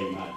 very much.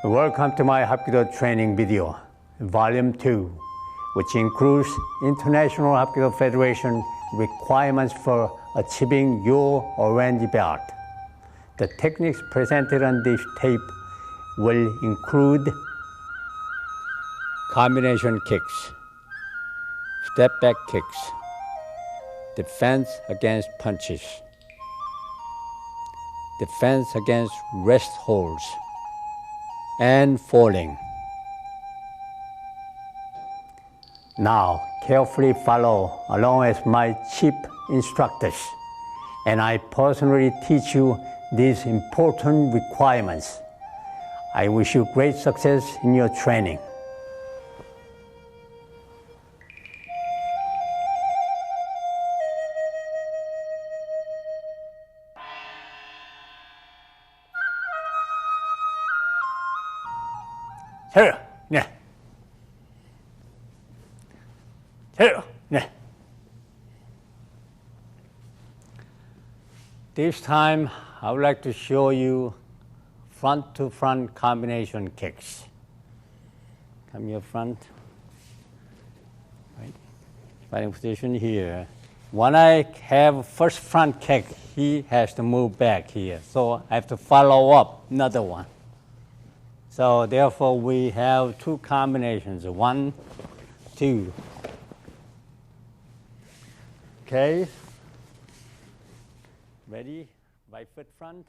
Welcome to my Hapkido training video, Volume 2, which includes International Hapkido Federation requirements for achieving your orange belt. The techniques presented on this tape will include combination kicks, step back kicks, defense against punches, defense against rest holds, and falling. Now, carefully follow along as my chief instructors, and I personally teach you these important requirements. I wish you great success in your training. Here, yeah. Here, yeah. This time, I would like to show you front-to-front combination kicks. Come here, front. Right. Fighting position here. When I have first front kick, he has to move back here. So I have to follow up another one. So therefore, we have two combinations, 1, 2. Okay. Ready? Right foot front.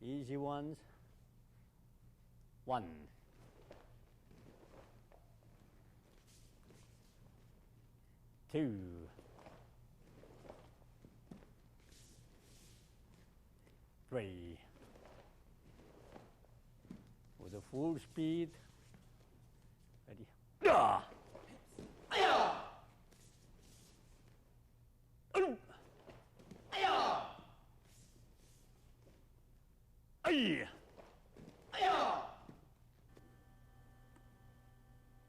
Easy ones. 1. 2. 3. With a full speed. Ready? Yeah. Yeah.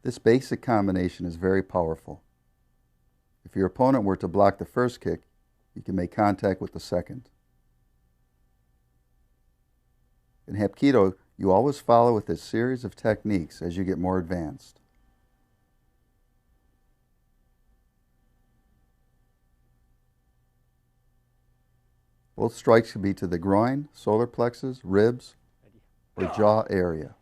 This basic combination is very powerful. If your opponent were to block the first kick, you can make contact with the second. In Hapkido, you always follow with a series of techniques as you get more advanced. Both strikes can be to the groin, solar plexus, ribs, or jaw area.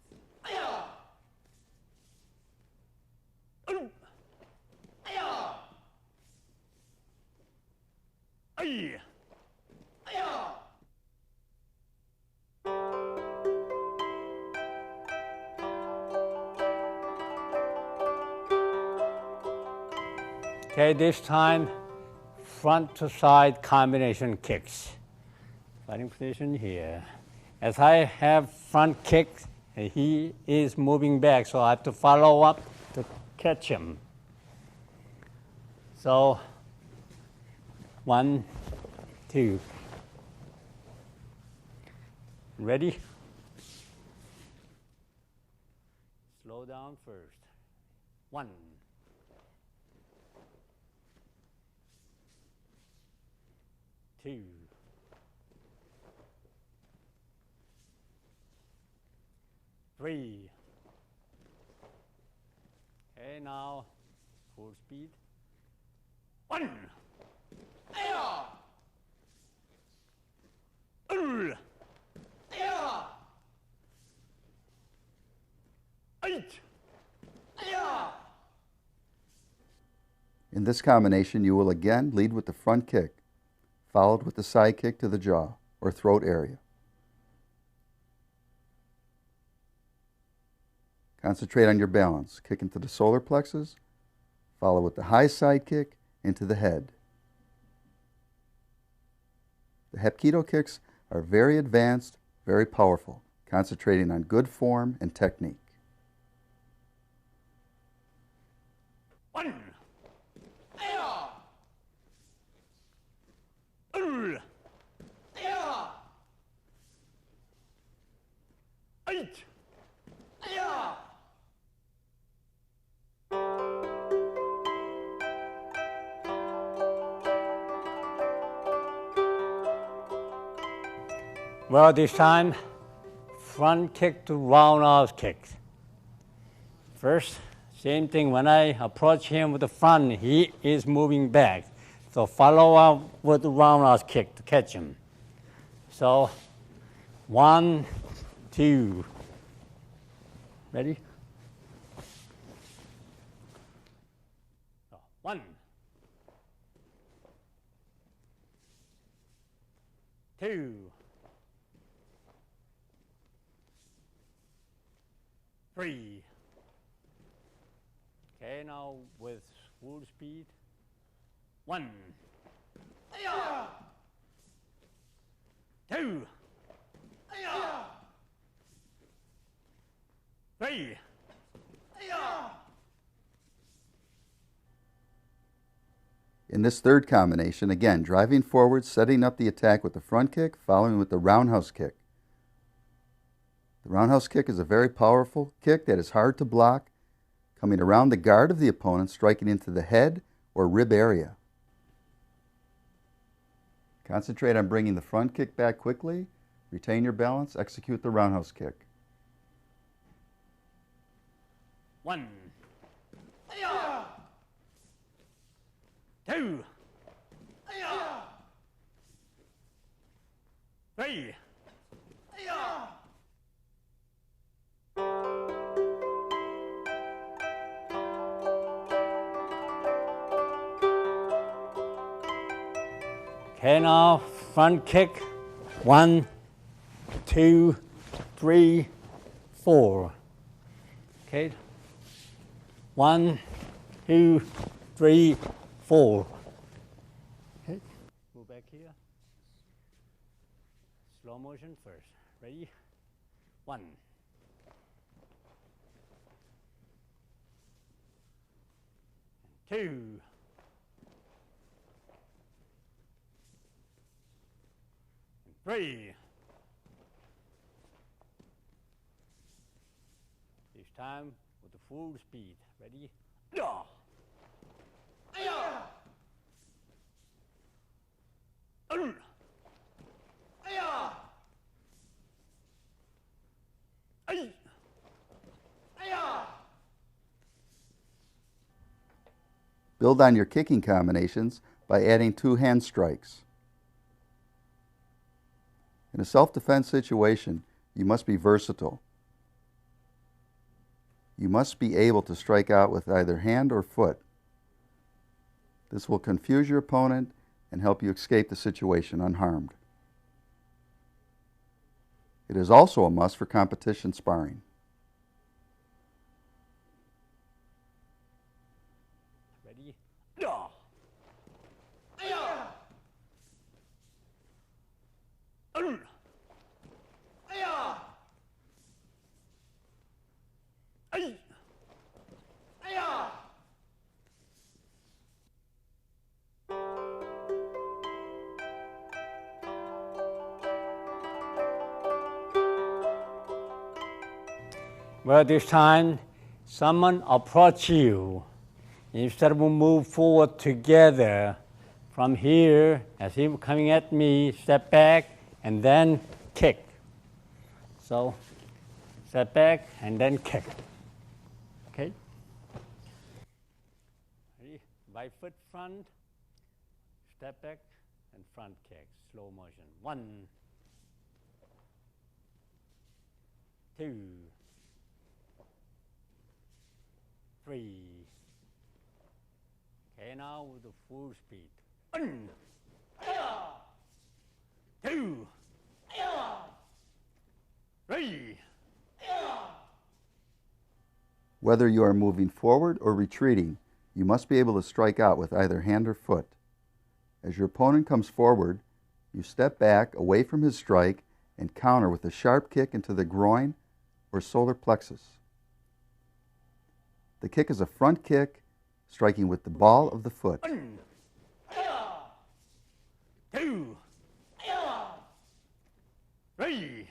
Okay, this time, front to side combination kicks. Fighting position here. As I have front kicks, he is moving back, so I have to follow up to catch him. So, 1, 2. Ready? Slow down first. 1. 2. 3. Okay, now full speed. 1. Aya! 2. Aya! 8. Aya! In this combination, you will again lead with the front kick, followed with the side kick to the jaw or throat area. Concentrate on your balance. Kick into the solar plexus, follow with the high side kick into the head. The Hapkido kicks are very advanced, very powerful, concentrating on good form and technique. 1. Aya! 2. Aya! 8. Aya! Well, this time, front kick to roundhouse kick. First, same thing, when I approach him with the front, he is moving back. So follow up with the roundhouse kick to catch him. So, 1, 2. Ready? 1. 2. 3. Okay, now with full speed. 1. 2. 3. In this third combination, again, driving forward, setting up the attack with the front kick, following with the roundhouse kick. The roundhouse kick is a very powerful kick that is hard to block, coming around the guard of the opponent, striking into the head or rib area. Concentrate on bringing the front kick back quickly, retain your balance, execute the roundhouse kick. 1. 2. 3. Okay, now front kick. 1, 2, 3, 4. Okay. 1, 2, 3, 4. Okay. Move back here. Slow motion first. Ready? 1. 2. 3. This time with the full speed. Ready? Go! Build on your kicking combinations by adding 2 hand strikes. In a self-defense situation, you must be versatile. You must be able to strike out with either hand or foot. This will confuse your opponent and help you escape the situation unharmed. It is also a must for competition sparring. Ready? Go! Well, this time, someone approach you. Instead of move forward together, from here, as he coming at me, step back, and then kick. So, step back, and then kick. Okay? Ready? Right foot front, step back, and front kick. Slow motion. 1, 2, 3. Okay, now with the full speed. 1, 2, 3. Whether you are moving forward or retreating, you must be able to strike out with either hand or foot. As your opponent comes forward, you step back away from his strike and counter with a sharp kick into the groin or solar plexus. The kick is a front kick, striking with the ball of the foot. 1, 2, 3.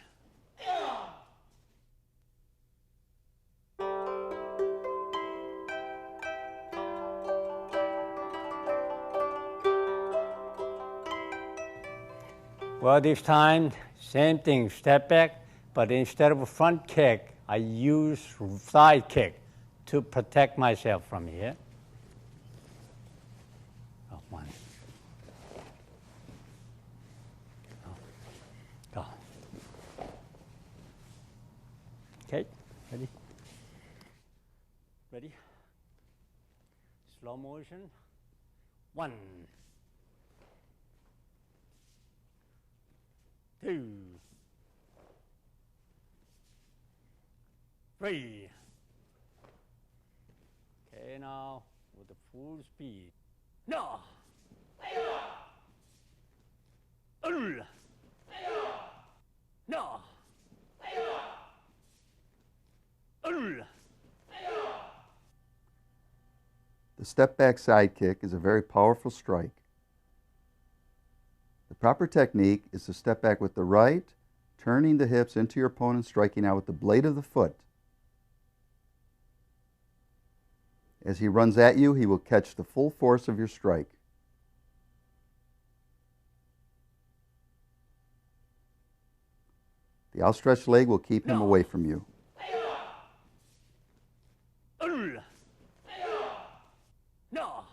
Well, this time, same thing, step back, but instead of a front kick, I use side kick to protect myself from here. Oh, 1. Go. Okay, ready? Ready? Slow motion. 1, 2, 3. Okay, now with the full speed. No. No. The step back side kick is a very powerful strike. The proper technique is to step back with the right, turning the hips into your opponent, striking out with the blade of the foot. As he runs at you, he will catch the full force of your strike. The outstretched leg will keep him away from you. No.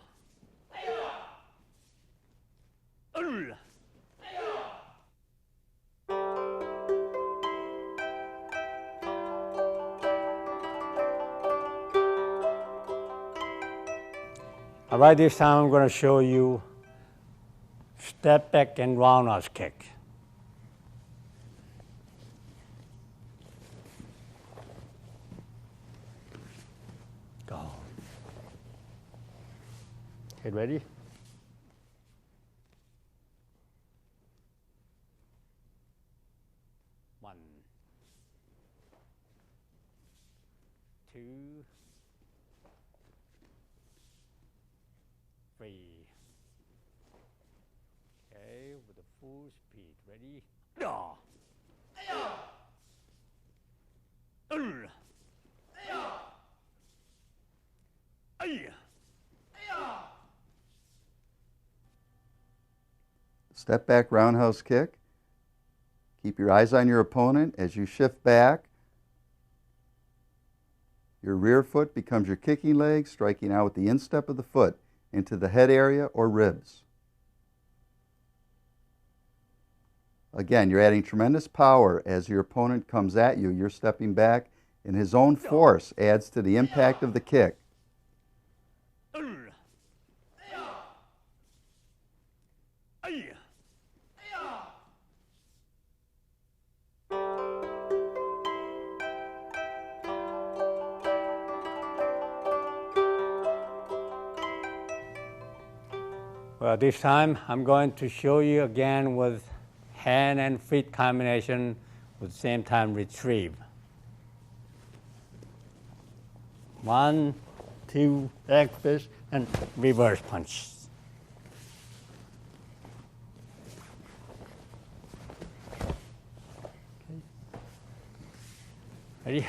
All right, this time I'm going to show you step back and roundhouse kick. Go. Okay, ready? One, 2, 3. Okay, with the full speed. Ready? No. Step back roundhouse kick. Keep your eyes on your opponent as you shift back. Your rear foot becomes your kicking leg, striking out with the instep of the foot into the head area or ribs. Again, you're adding tremendous power as your opponent comes at you. You're stepping back, and his own force adds to the impact of the kick. Well, this time I'm going to show you again with hand and feet combination with the same time retrieve. 1, 2, leg fist, and reverse punch. Okay. Ready?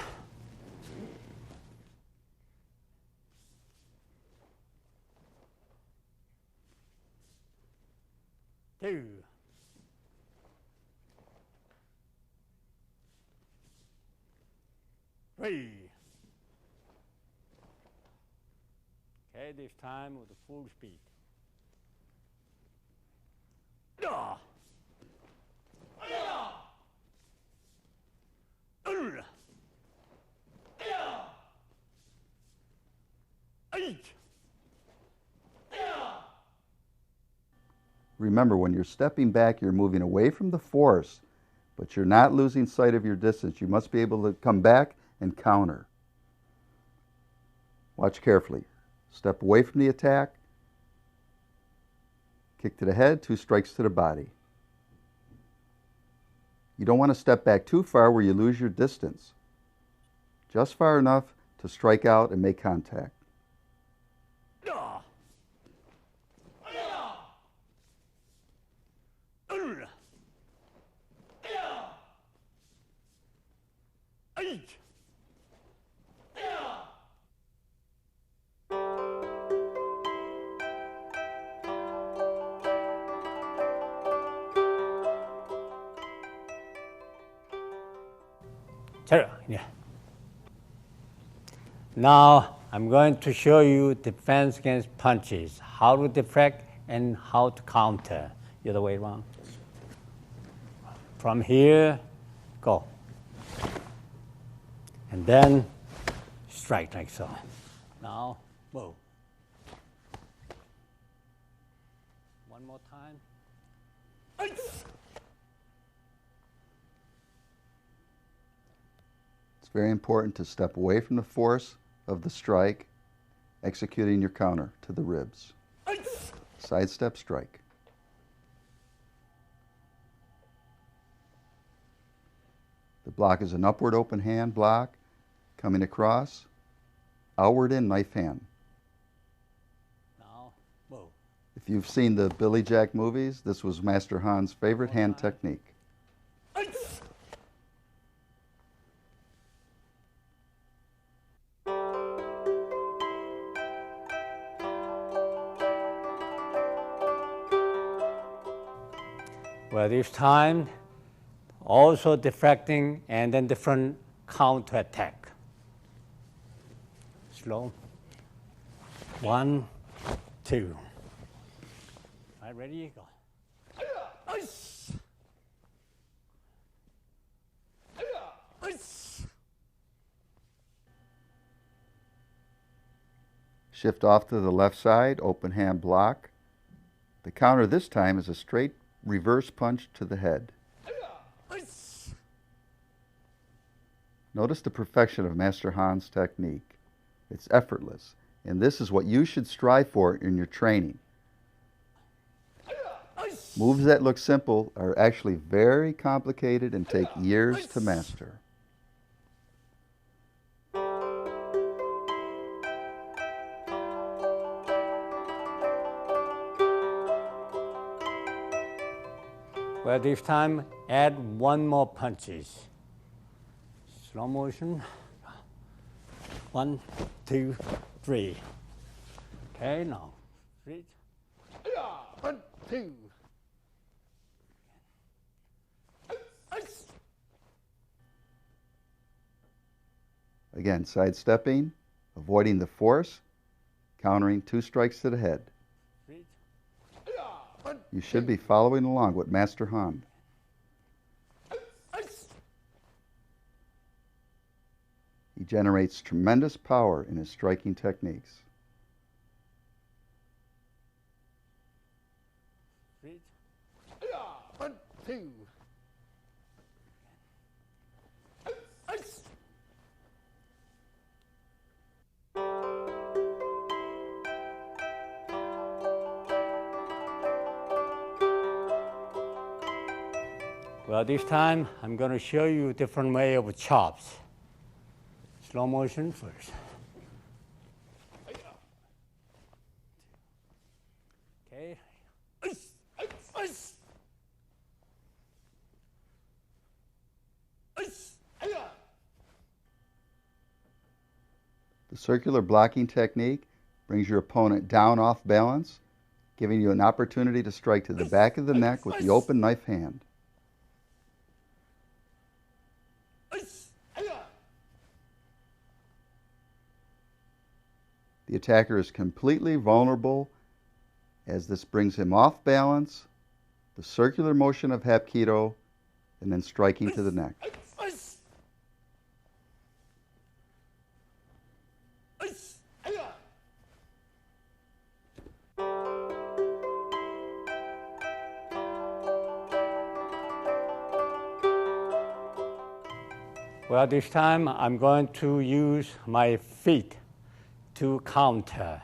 3. Okay, this time with the full speed. Yeah. Yeah. Yeah. 8. Yeah. Remember, when you're stepping back, you're moving away from the force, but you're not losing sight of your distance. You must be able to come back and counter. Watch carefully. Step away from the attack. Kick to the head, 2 strikes to the body. You don't want to step back too far where you lose your distance. Just far enough to strike out and make contact. Yeah. Now I'm going to show you defense against punches, how to deflect and how to counter. The other way around. From here, go. And then strike like so. Now, move. One more time. It's very important to step away from the force of the strike, executing your counter to the ribs. Sidestep strike. The block is an upward open hand block, coming across, outward in knife hand. Now, move. If you've seen the Billy Jack movies, this was Master Han's favorite hand technique. Well, this time, also deflecting and then different counter attack. Slow. 1, 2. All right, ready? Go. Shift off to the left side, open hand block. The counter this time is a straight reverse punch to the head. Notice the perfection of Master Han's technique. It's effortless, and this is what you should strive for in your training. Moves that look simple are actually very complicated and take years to master. Well, this time, add 1 more punches. Slow motion. 1, 2, 3. Okay, now. 3. 1, 2. Again, sidestepping, avoiding the force, countering 2 strikes to the head. You should be following along with Master Han. He generates tremendous power in his striking techniques. 1, 2. Well, this time I'm going to show you a different way of chops. Slow motion first. Okay. The circular blocking technique brings your opponent down off balance, giving you an opportunity to strike to the back of the neck with the open knife hand. The attacker is completely vulnerable as this brings him off balance, the circular motion of Hapkido, and then striking to the neck. Well, this time I'm going to use my feet to counter.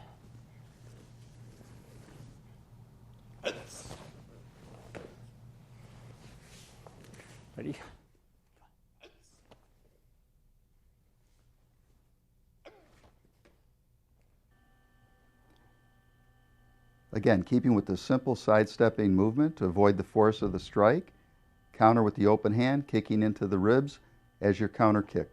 Ready? Again, keeping with the simple sidestepping movement to avoid the force of the strike, counter with the open hand, kicking into the ribs as your counter kick.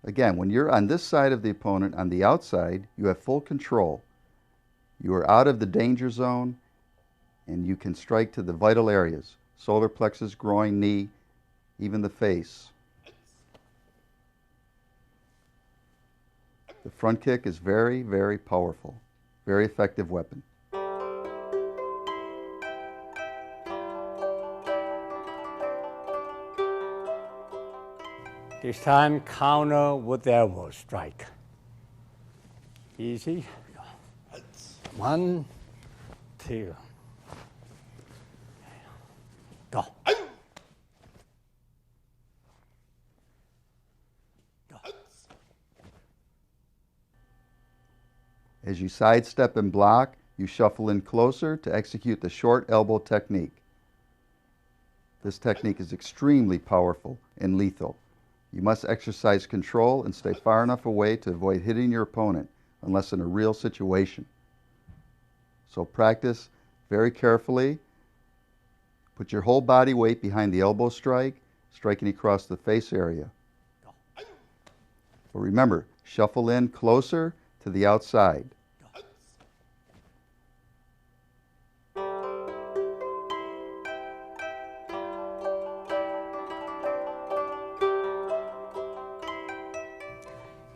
Again, when you're on this side of the opponent, on the outside, you have full control. You are out of the danger zone, and you can strike to the vital areas: solar plexus, groin, knee, even the face. The front kick is very, very powerful, very effective weapon. This time, counter with elbow strike. Easy. 1, 2. Go. As you sidestep and block, you shuffle in closer to execute the short elbow technique. This technique is extremely powerful and lethal. You must exercise control and stay far enough away to avoid hitting your opponent unless in a real situation. So practice very carefully. Put your whole body weight behind the elbow strike, striking across the face area. But remember, shuffle in closer to the outside.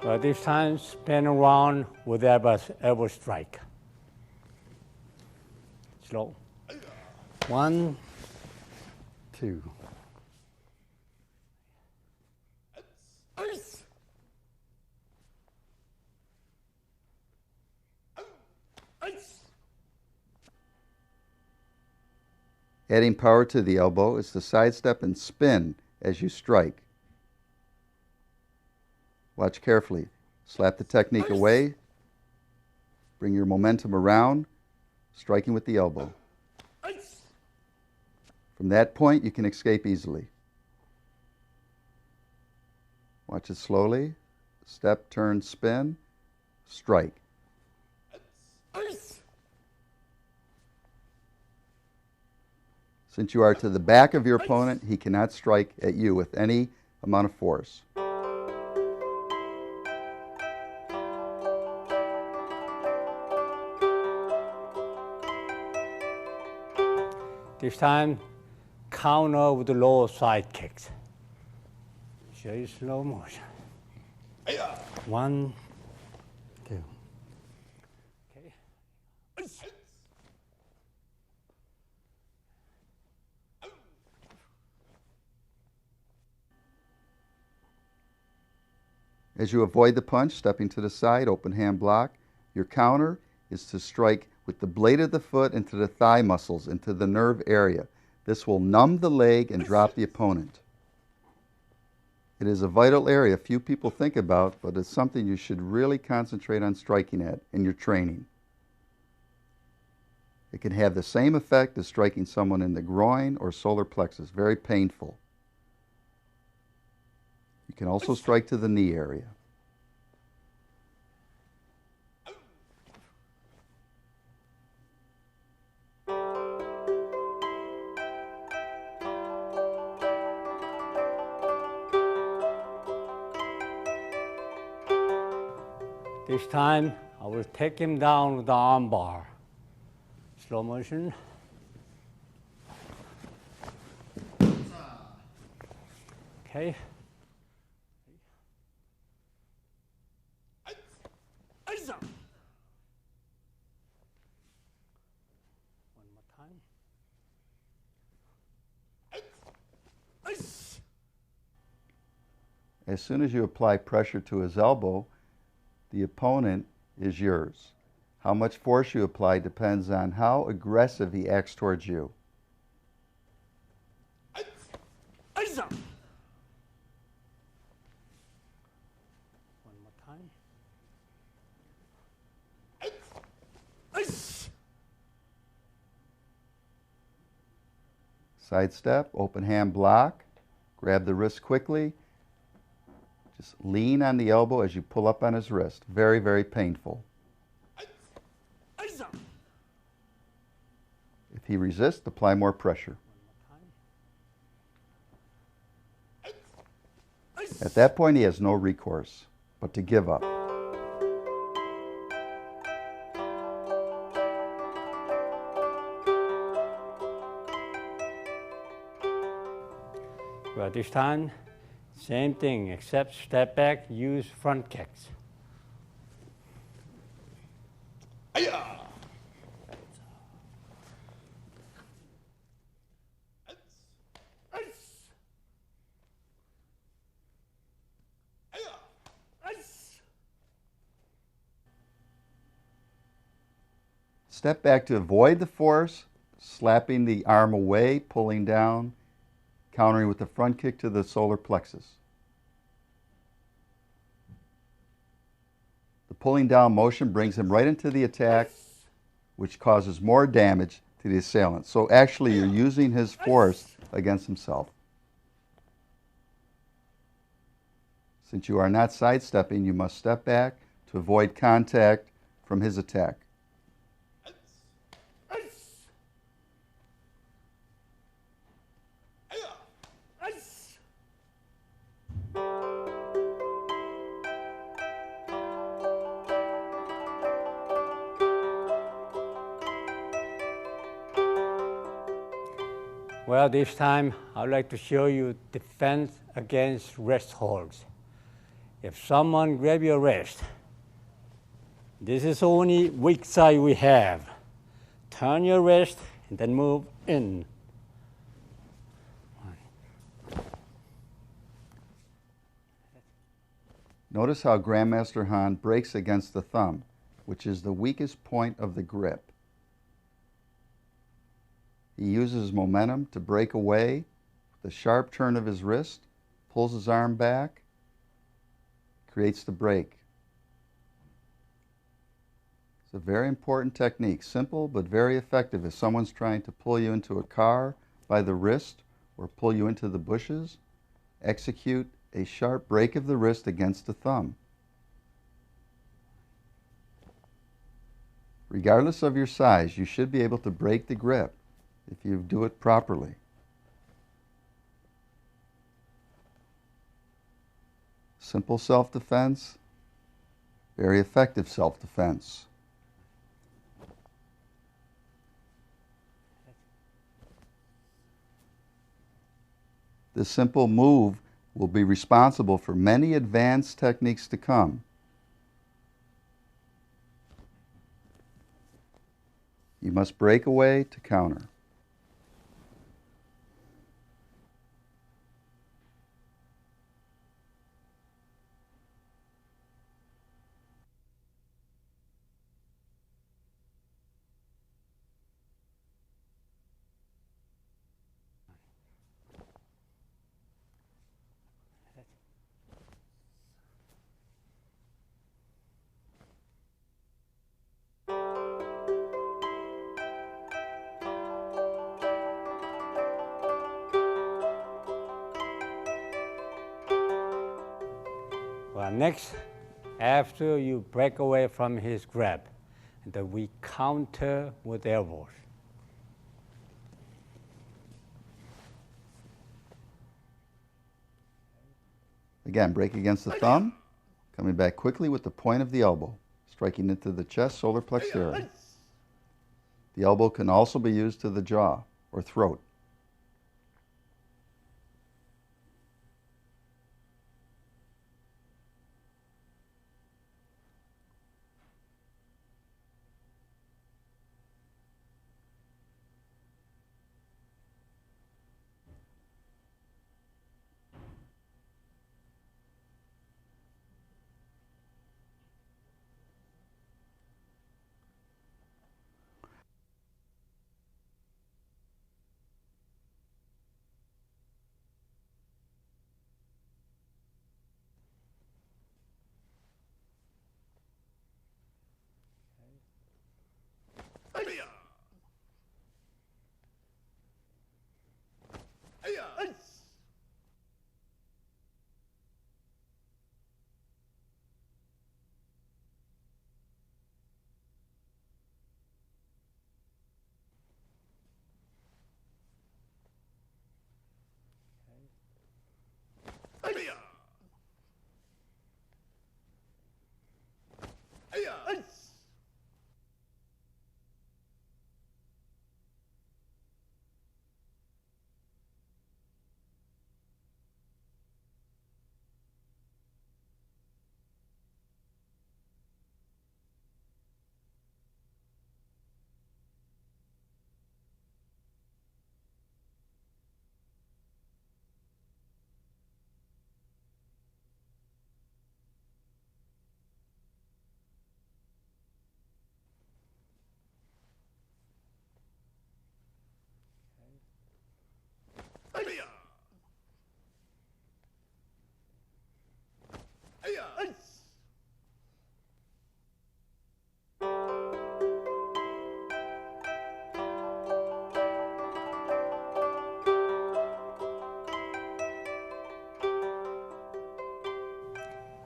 But this time, spin around with elbow strike. Slow. 1, 2. Adding power to the elbow is to sidestep and spin as you strike. Watch carefully. Slap the technique away. Bring your momentum around, striking with the elbow. From that point, you can escape easily. Watch it slowly. Step, turn, spin, strike. Since you are to the back of your opponent, he cannot strike at you with any amount of force. This time, counter with the lower side kicks. Show you slow motion. 1, 2. Okay. As you avoid the punch, stepping to the side, open hand block, your counter is to strike with the blade of the foot into the thigh muscles, into the nerve area. This will numb the leg and drop the opponent. It is a vital area few people think about, but it's something you should really concentrate on striking at in your training. It can have the same effect as striking someone in the groin or solar plexus, very painful. You can also strike to the knee area. This time, I will take him down with the arm bar. Slow motion. Okay. As soon as you apply pressure to his elbow, the opponent is yours. How much force you apply depends on how aggressive he acts towards you. One more time. Sidestep, open hand block, grab the wrist quickly. Just lean on the elbow as you pull up on his wrist. Very, very painful. If he resists, apply more pressure. At that point, he has no recourse but to give up. Well, this time, same thing, except step back, use front kicks. Step back to avoid the force, slapping the arm away, pulling down, countering with the front kick to the solar plexus. The pulling down motion brings him right into the attack, which causes more damage to the assailant. So actually you're using his force against himself. Since you are not sidestepping, you must step back to avoid contact from his attack. Well, this time I'd like to show you defense against wrist holds. If someone grab your wrist, this is the only weak side we have. Turn your wrist and then move in. Notice how Grandmaster Han breaks against the thumb, which is the weakest point of the grip. He uses momentum to break away with a sharp turn of his wrist, pulls his arm back, creates the break. It's a very important technique, simple but very effective if someone's trying to pull you into a car by the wrist or pull you into the bushes. Execute a sharp break of the wrist against the thumb. Regardless of your size, you should be able to break the grip if you do it properly. Simple self-defense, very effective self-defense. This simple move will be responsible for many advanced techniques to come. You must break away to counter. Well, next, after you break away from his grab, then we counter with elbows. Again, break against the thumb, coming back quickly with the point of the elbow, striking into the chest, solar plexus area. The elbow can also be used to the jaw or throat.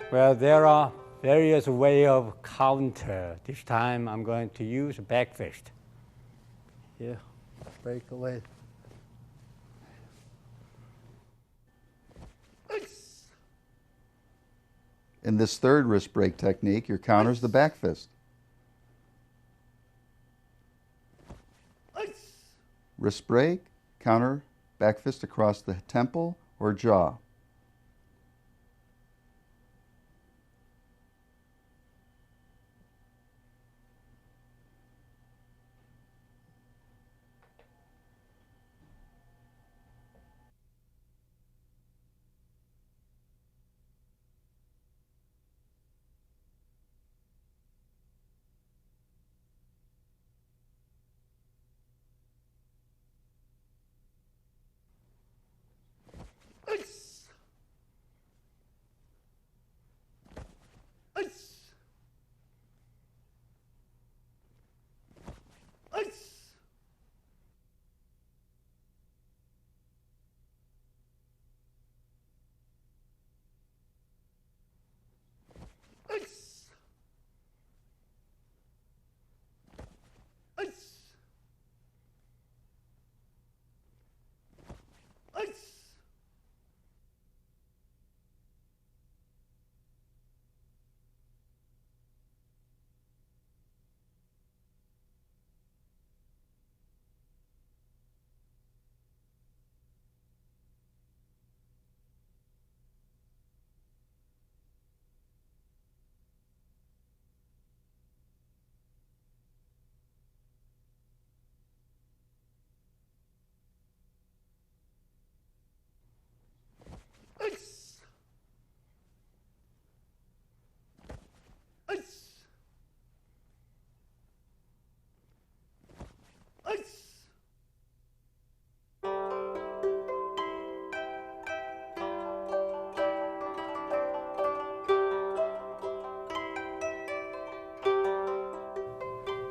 Well, there are various ways of counter. This time I'm going to use a back fist. Here, break away. In this third wrist break technique, your counter is the back fist. Wrist break, counter, back fist across the temple or jaw.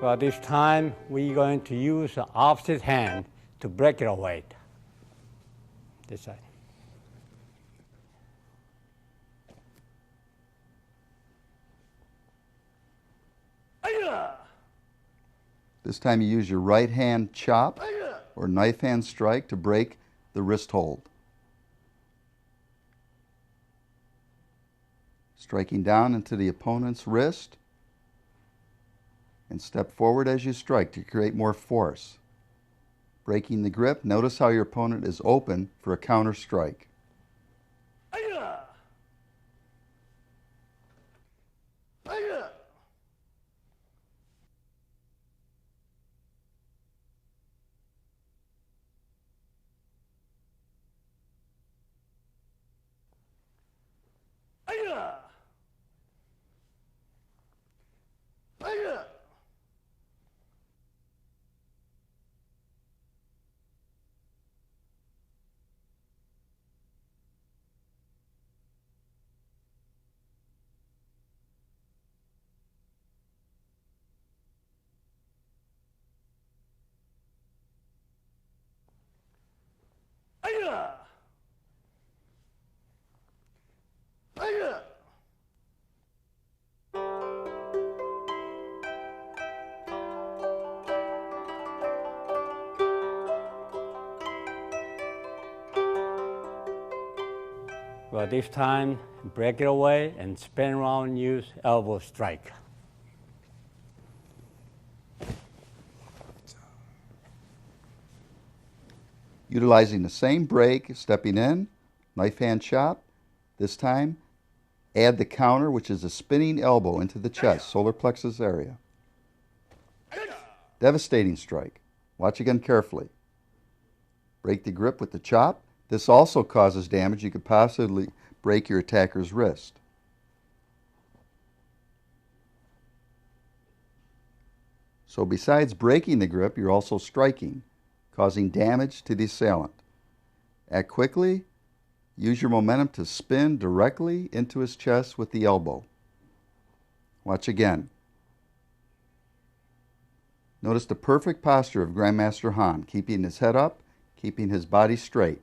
Well, this time we're going to use the opposite hand to break it away. This side. This time you use your right hand chop or knife hand strike to break the wrist hold. Striking down into the opponent's wrist and step forward as you strike to create more force. Breaking the grip, notice how your opponent is open for a counter strike. Well, this time break it away and spin around and use elbow strike. Utilizing the same break, stepping in, knife hand chop. This time, add the counter, which is a spinning elbow into the chest, solar plexus area. Devastating strike. Watch again carefully. Break the grip with the chop. This also causes damage. You could possibly break your attacker's wrist. So besides breaking the grip, you're also striking, causing damage to the assailant. Act quickly. Use your momentum to spin directly into his chest with the elbow. Watch again. Notice the perfect posture of Grandmaster Han, keeping his head up, keeping his body straight.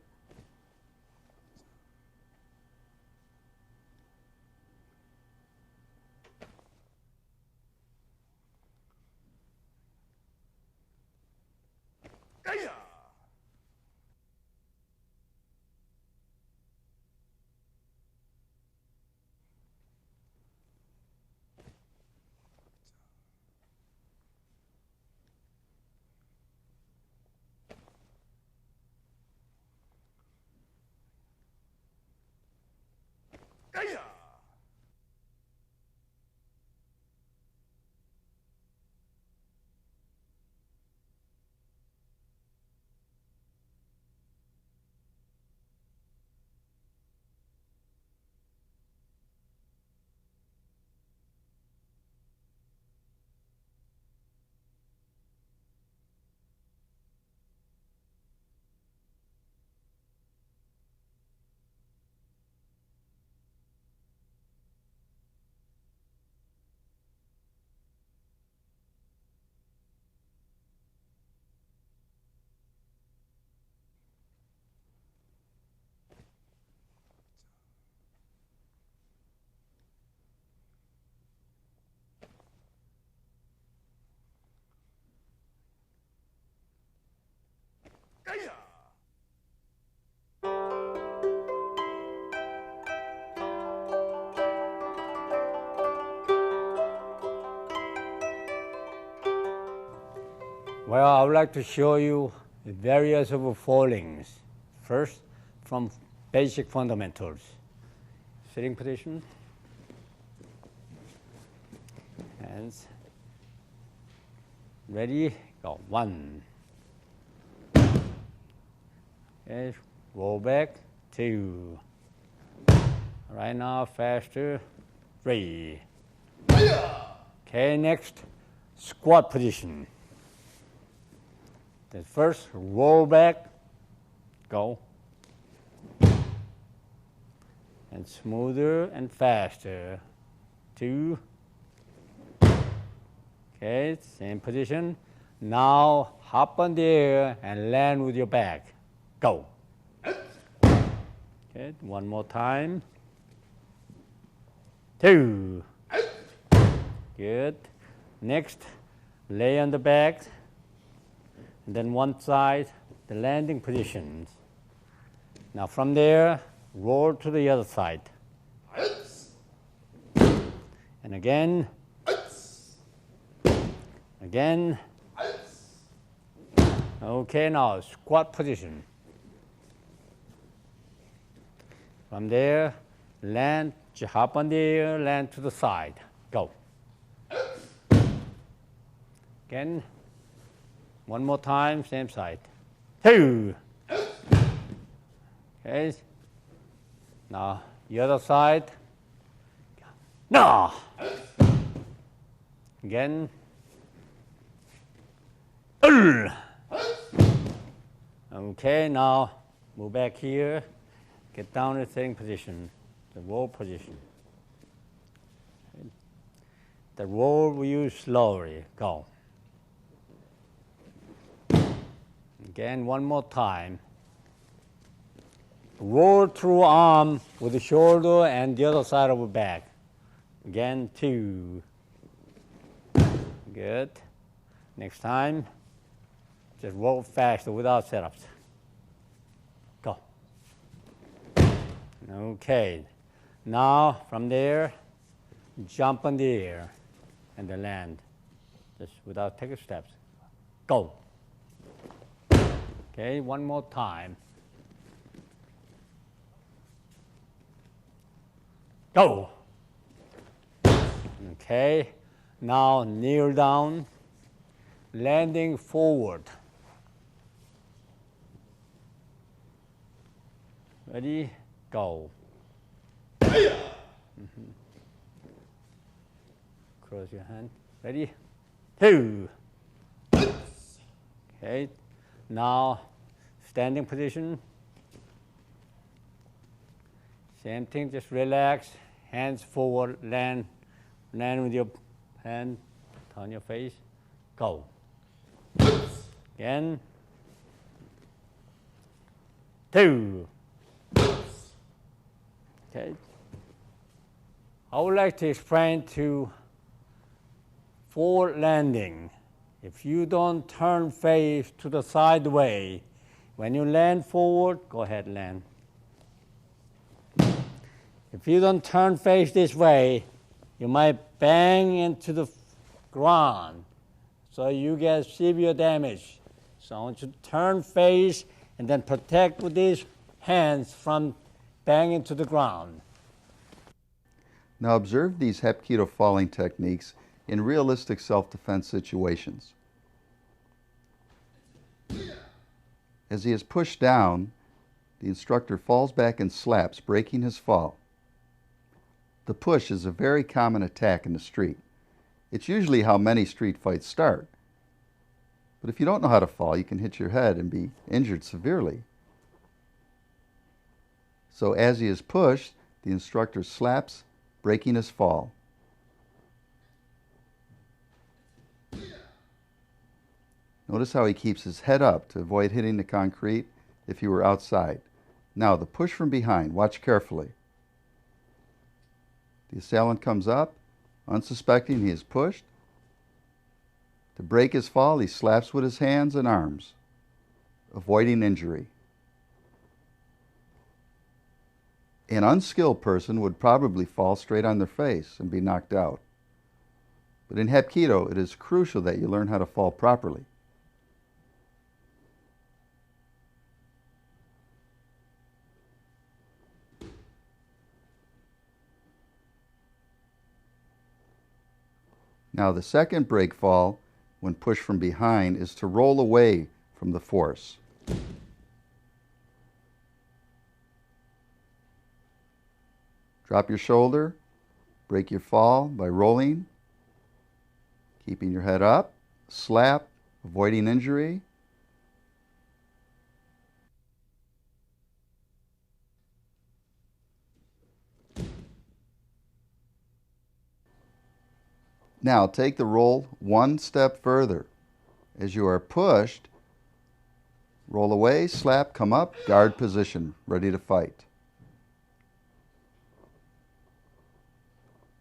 Well, I would like to show you the various of fallings. First, from basic fundamentals. Sitting position, hands, ready, go. 1. Okay, roll back, 2. Right now, faster, 3. Okay, next, squat position. Then first, roll back, go. And smoother and faster. 2. Okay, same position. Now hop on the air and land with your back. Go. Okay, one more time. 2. Good. Next, lay on the back. And then one side, the landing positions. Now from there, roll to the other side. And again. Again. Okay, now squat position. From there, land, hop on the air, land to the side. Go. Again. One more time, same side. 2. Okay. Now, the other side. No. Again. Okay, now move back here. Get down to the sitting position, the roll position. The roll we use slowly. Go. Again, one more time. Roll through arm with the shoulder and the other side of the back. Again, 2. Good. Next time, just roll faster without setups. Go. Okay. Now, from there, jump on the air and then land. Just without taking steps. Go. Okay, one more time. Go. Okay, now kneel down, landing forward. Ready? Go. Cross your hand. Ready? 2. Okay. Now, standing position. Same thing, just relax. Hands forward, land with your hand, turn your face. Go. Again. 2. Okay. I would like to explain to forward landing If you don't turn face to the side way, when you land forward, go ahead, land. If you don't turn face this way, you might bang into the ground, so you get severe damage. So I want you to turn face and then protect with these hands from banging to the ground. Now observe these Hapkido falling techniques in realistic self-defense situations. As he is pushed down, the instructor falls back and slaps, breaking his fall. The push is a very common attack in the street. It's usually how many street fights start. But if you don't know how to fall, you can hit your head and be injured severely. So as he is pushed, the instructor slaps, breaking his fall. Notice how he keeps his head up to avoid hitting the concrete if he were outside. Now the push from behind, watch carefully. The assailant comes up, unsuspecting he is pushed. To break his fall, he slaps with his hands and arms, avoiding injury. An unskilled person would probably fall straight on their face and be knocked out. But in Hapkido, it is crucial that you learn how to fall properly. Now the second break fall, when pushed from behind, is to roll away from the force. Drop your shoulder, break your fall by rolling, keeping your head up, slap, avoiding injury. Now take the roll one step further. As you are pushed, roll away, slap, come up, guard position, ready to fight.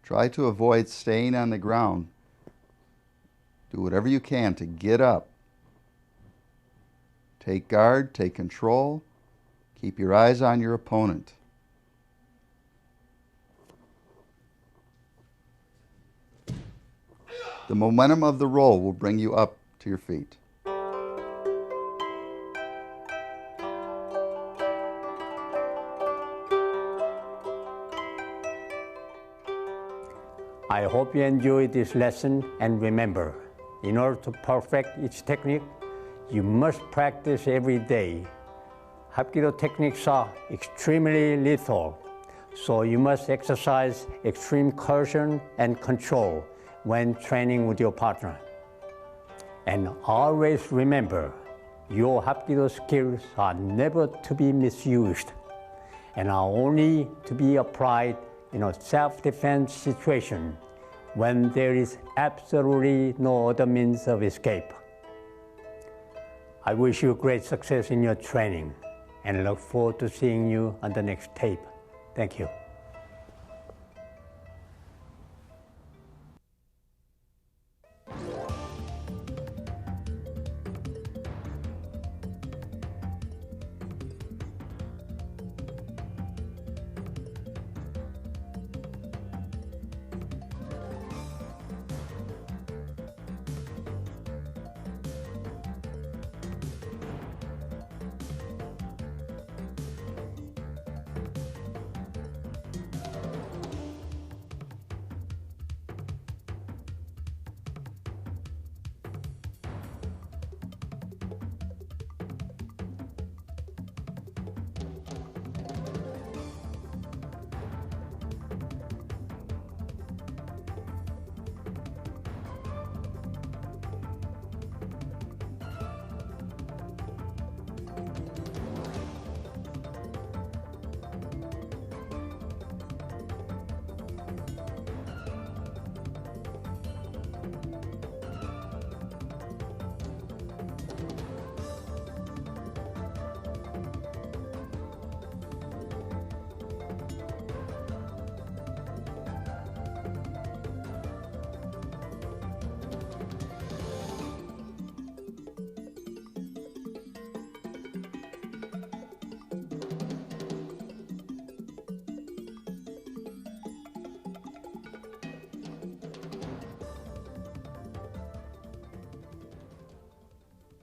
Try to avoid staying on the ground. Do whatever you can to get up. Take guard, take control, keep your eyes on your opponent. The momentum of the roll will bring you up to your feet. I hope you enjoyed this lesson, and remember, in order to perfect each technique, you must practice every day. Hapkido techniques are extremely lethal, so you must exercise extreme caution and control when training with your partner. And always remember, your Hapkido skills are never to be misused and are only to be applied in a self-defense situation when there is absolutely no other means of escape. I wish you great success in your training and look forward to seeing you on the next tape. Thank you.